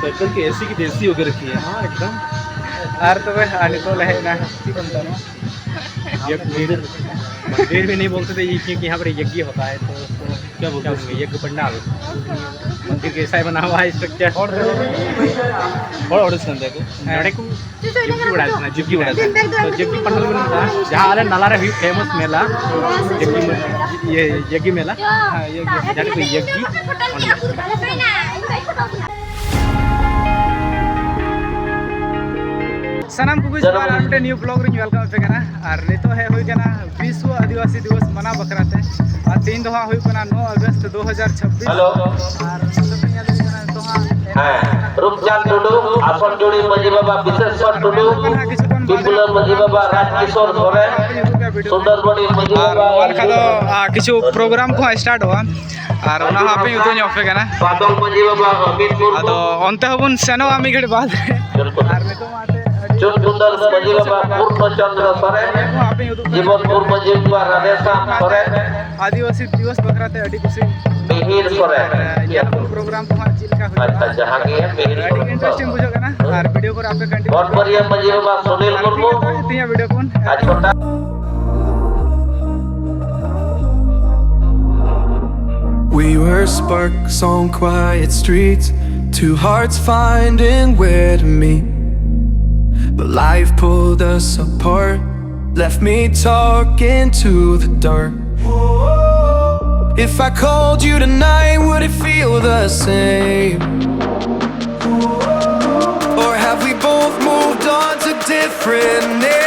Circle की ऐसी की देसी होकर रखी है। हाँ एकदम। और तो लहे ना मंदिर भी नहीं बोलते थे ये क्योंकि यहाँ पर यज्ञ होता है तो उसको क्या बोलते हैं, यज्ञ पंडाल। मंदिर कैसा बना हुआ है स्ट्रक्चर और जुग्गी बड़ा तो जुग्गी पंडाल में जहाँ अरे नाला रे फेमस मेला यज्ञ मेला यज्ञ सनाम को मिट्टे न्यू ब्लॉग रे वेलकम पे करना और नितो है हुई करना विश्व आदिवासी दिवस मना बकराते और 3 दोहा हुई करना 9 अगस्त 2026 हेलो और तो रूपचांद टुडू आसन जोड़ी मजी बाबा विशेश्वर टुडू बिपुल मजी बाबा राजकिशोर सोरेन सुंदरबड़ी मजी बाबा किछु प्रोग्राम को स्टार्ट हुआ और ओना पे युतो पे करना पादम मजी बाबा अमित मुर्मू अदो ओनते हबन सेनो आमी घड़ी बाद और नितो माते सुंदर मजी बाबा पूर्णचंद्र सोरेन जीवनपुर मजी बाबा राधेश्याम सोरेन आदिवासी दिवस बकराते अडी खुशी मिहिर सोरेन ये प्रोग्राम को चिलका हो अच्छा जहां के मिहिर सोरेन इंटरेस्टिंग बुझो करना और वीडियो को आपे कंटिन्यू बहुत बढ़िया मजी बाबा सुनील मुर्मू तिया वीडियो कोन आज छोटा We were sparks on quiet streets, two hearts finding where to meet. But life pulled us apart, left me talking to the dark. If I called you tonight, would it feel the same? Or have we both moved on to different names?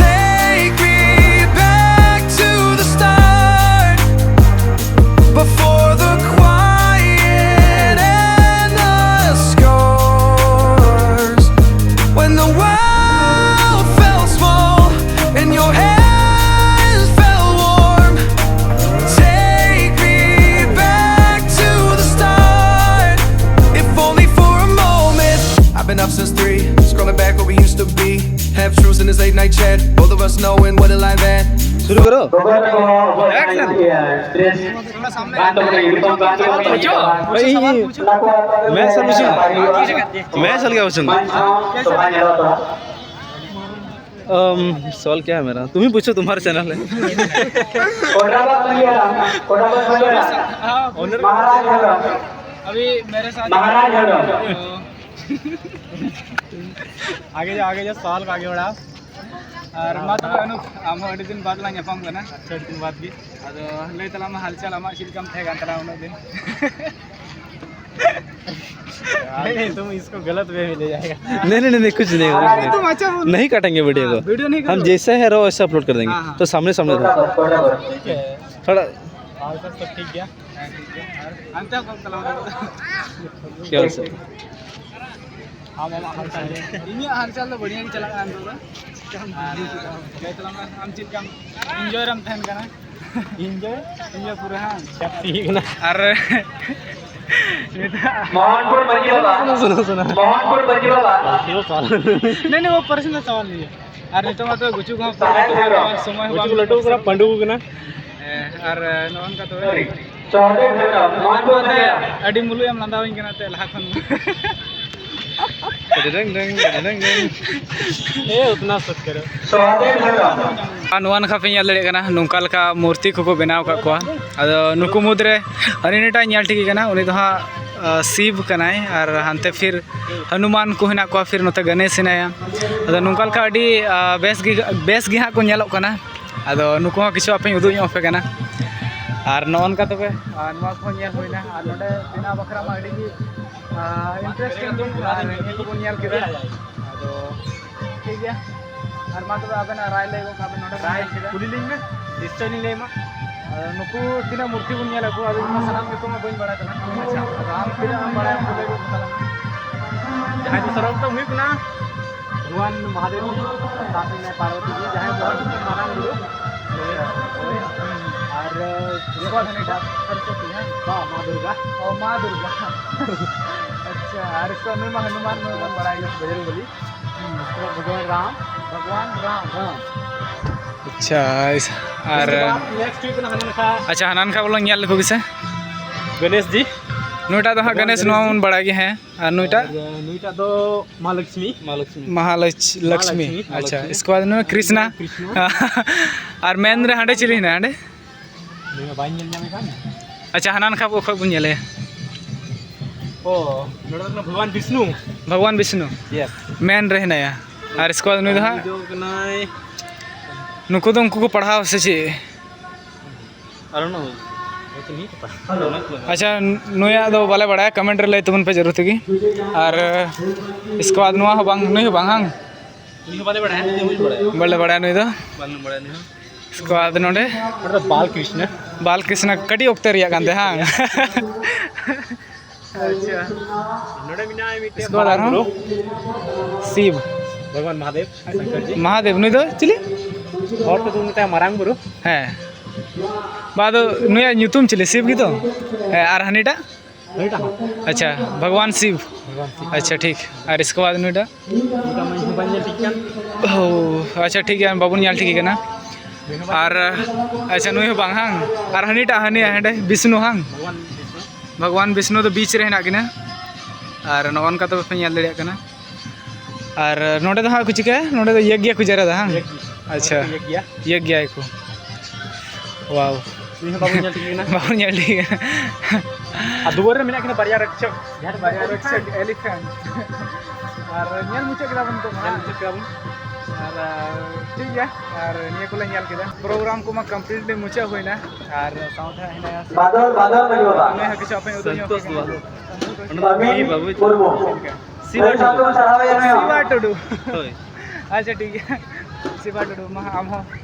Take me back to the start, before the quiet and the scars. When the world felt small and your hands felt warm. Take me back to the start, if only for a moment. I've been up since 3, scrolling back what we used to be. Half truths in this late night chat, both of us knowing what a lie that. शुरू करो मैं sir मैं चल गया पूछूंगा। सवाल क्या है मेरा, तुम ही पूछो, तुम्हारा चैनल है। अभी मेरे साथ आगे जा सवाल का आगे बढ़ा और मा तब अनुप आम अड़ी दिन बाद ला ᱧᱟᱯᱟᱢ कना 6 दिन बाद भी अदो लय तला मा हालचाल आमा चिलकम थे गान तला उन दिन नहीं तुम इसको गलत वे में ले जाएगा। नहीं कुछ नहीं होगा, तुम अच्छा नहीं काटेंगे वीडियो को, वीडियो नहीं हम जैसे है रो वैसे अपलोड कर देंगे। तो सामने सामने ठीक है थोड़ा हाल सब ठीक गया अंत कब तला क्या हो सर। हाँ मामा हालचाल इन हालचाल तो बढ़िया चला अंदर हम चिलका एंजॉय रम थन कना एंजॉय पूरा हां ठीक ना अरे मोहनपुर मजी बाबा सुनो मोहनपुर मजी बाबा नहीं वो पर्सनल सवाल नहीं है और नहीं तो मैं तो गुचू को समय हुआ लटू पूरा पंडू को ना और नॉन का तो चौथे मोहनपुर अडी मुलु एम लंदाविन कना ते लहा खन उतना सच करो। नोन खाफे लड़े नौका लेका मूर्ति को बनाव का अदो नुकु मुद्रे अनिटा नल ठीक उनी तो हाँ शिव कनाय और हानते फिर हनुमान को हेना को फिर नोते गणेश हेनाया अदो नौका लेका अडी बेस गी हाँ को नेलोग कना अदो नुकु हाँ किछु आपे उदुग पे कना और नौन का तबे नवा को नेल होइना और नोडे बिना बखरा मा अडी इंटरेस्टिंग को बन नेल किदा अदो ठीक गया और मा तबे आबेन राय ले गो आबेन नोडे राय कुली लिंग में निश्चय नि ले मा नुकु तिना मूर्ति बन नेल को आबेन सनाम के तो मैं बन बड़ा कना अच्छा राम तिना बड़ा को ले गो सलाम जहां तो सरव तो हुई ना भगवान महादेव साथ में पार्वती जी जहां बहुत मानन गुरु और इसको धने का सरस्वती है माँ दुर्गा अच्छा और इसको हनुमान बड़ा बजरंगबली भगवान राम अच्छा और नेक्स्ट वीक ना हनन खा अच्छा हनन खा बोलो ᱧᱮᱞ ᱞᱮᱠᱚ ᱜᱮᱥᱮ गणेश जी नुईटा तो हाँ गणेश नवा मन बड़ा गया है और नुईटा नुईटा तो माँ लक्ष्मी महालक्ष्मी अच्छा इसके बाद नुई कृष्णा और मेन रे हांडे चिली ना हांडे बाइन मिल जाने का अच्छा हनान खा खो बुन झेले ओ नोड़ा भगवान विष्णु भगवान विष्णु यस मेन रहे नया और इसके बाद नुई हाँ जो कनाय नुकु तो उनको को पढ़ाओ से चे अरे ना वो तो नहीं पता अच्छा नुया दो बाले बड़ा कमेंट रे तुमन पे जरूरत की और इसके बाद नुआ हो बांग नुई हो बांग हंग नहीं वाले बड़ा है मुझे बड़ा है बड़े बड़ा नुई दो बाल बड़ा नहीं इसके बाद नोडे मतलब बाल कृष्ण कटी उक्ते रिया कांदे हाँ अच्छा नोड़ा मिना है मिटे इसके बाद आरो शिव भगवान महादेव शंकर जी महादेव नुई दो चिली और तो तुम ते मारांग बुरु है बाद नुया न्यूतुम चिली शिव की तो और हनीटा नोड़ा अच्छा भगवान शिव भगवान जी अच्छा ठीक और इसके बाद नुईटा उनका मन बन जाए ठीक है ओह अच्छा ठीक है बाबू नियाल ठीक है ना और अच्छा नुई हो बांग हंग और हनीटा हनी हेंडे विष्णु हंग भगवान विष्णु तो बीच रे हेना किना और नौन का तो पे नियाल दड़िया कना और नोडे तो हाँ कुछ चिका नोडे तो यज्ञ को जरा हाँ अच्छा यज्ञ को वाव बाबू नियाल ठीक है ना बाबू नियाल ठीक है दुवर रे मिना किना बारिया रक्षक यार बारिया रक्षक एलिफेंट और नियाल मुचे केदा बन तो रक्षक मुचे केदा बन और ठीक है और निया को नियाल केदा प्रोग्राम को मा कंप्लीटली मुचे होइना और साउंड है हिना बादल नहीं होता मैं किछ अपन संतोष दुआ अभी बाबू पूर्व शिवा टुडू होय अच्छा ठीक है शिवा टुडू मा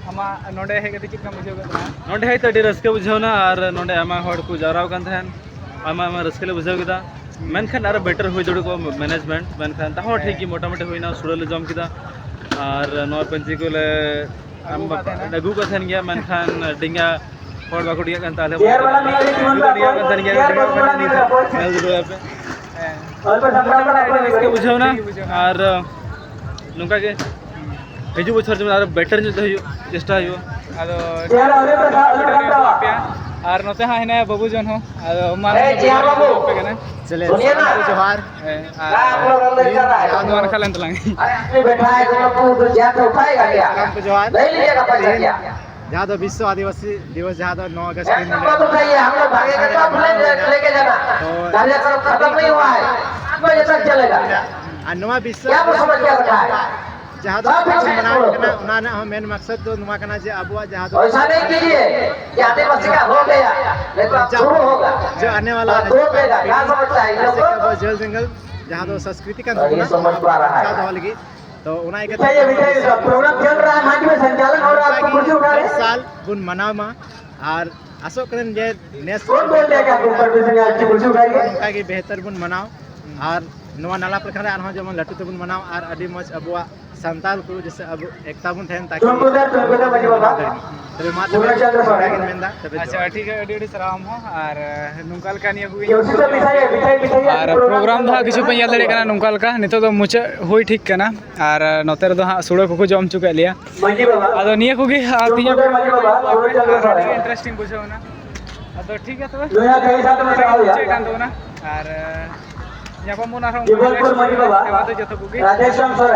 आमा नोडे हे कति चिकना बुझो गना नोडे है तो रस्के बुझावना और नोडे आमा हड़ को जाराव कान थेन आमा रस्के ले बुझाव किदा मेनखान आरो बेटर हुई दड़ को मैनेजमेंट मेनखान ताहो ठीक की मोटा मोटी हुईना सुड़ले जम किदा और नोर पंची को ले आम डगू को थेन गया मेनखान डिंगा हड़ बाको डिया कान ताले डिया कान थेन गया मेल दड़ पे रस्के बुझावना और नुका के हिजू बछर जब आरो बेटर जो चेष्टा हुई आदो और नोते हाँ हिना बाबू जन हो आदो माने पे कने चले जोहार और खालन तलांग बैठा है तो ज्यादा तो उठाएगा क्या को जोहार नहीं लीजिएगा पैसा क्या जहाँ तो विश्व आदिवासी दिवस जहाँ तो 9 अगस्त एक नंबर तो उठाइए हम लोग भागेंगे तो आप लेके जाना कार्यक्रम खत्म नहीं हुआ है 8 बजे तक चलेगा नवा विश्व क्या समझ क्या रखा है जहाँ तो बनाने करना उन्होंने हम मेन मकसद तो नुआ करना जे अब जहाँ तो ऐसा नहीं कीजिए कि आदिवासी का हो गया लेकिन अब शुरू होगा जो आने वाला है दो देगा क्या समझता है इन लोग वो जल जंगल जहाँ तो संस्कृति का ये समझ पा रहा है लगी तो उन्हें विजय प्रोग्राम चल रहा है मंच में संचालन हो रहा है आपको कुर्सी उठा रहे हैं साल बुन मनाव मा और अशोक करन जे नेस कौन बोल रहा है कि आपको परमिशन है आपकी कुर्सी उठाइए उनका की बेहतर बुन मनाव और नवा नाला प्रखंड आर जमन लटू तबुन मनाव और अडी मज अबुआ संताल को जैसे अब एकता बुन थेन ताकि तुमको मजी बाबा तबे मा तबे मेंदा तबे अच्छा ठीक है अडी सलाम हो और नुंकाल का निया हुई उसी से बिठाई और प्रोग्राम दो किछु पे याल कना नुंकाल का नितो दो मुचे होई ठीक कना और नोते दो हां सुड़े को जम चुका लिया मजी बाबा आदो निया को गे आतिया मजी बाबा सुड़े चल रहा है इंटरेस्टिंग बुझो ना आदो ठीक है तो दुनिया कहीं साथ में रहो यार कान दो ना और या को मुना जबलपुर मजी बाबा जतो को गे राधेश्याम सर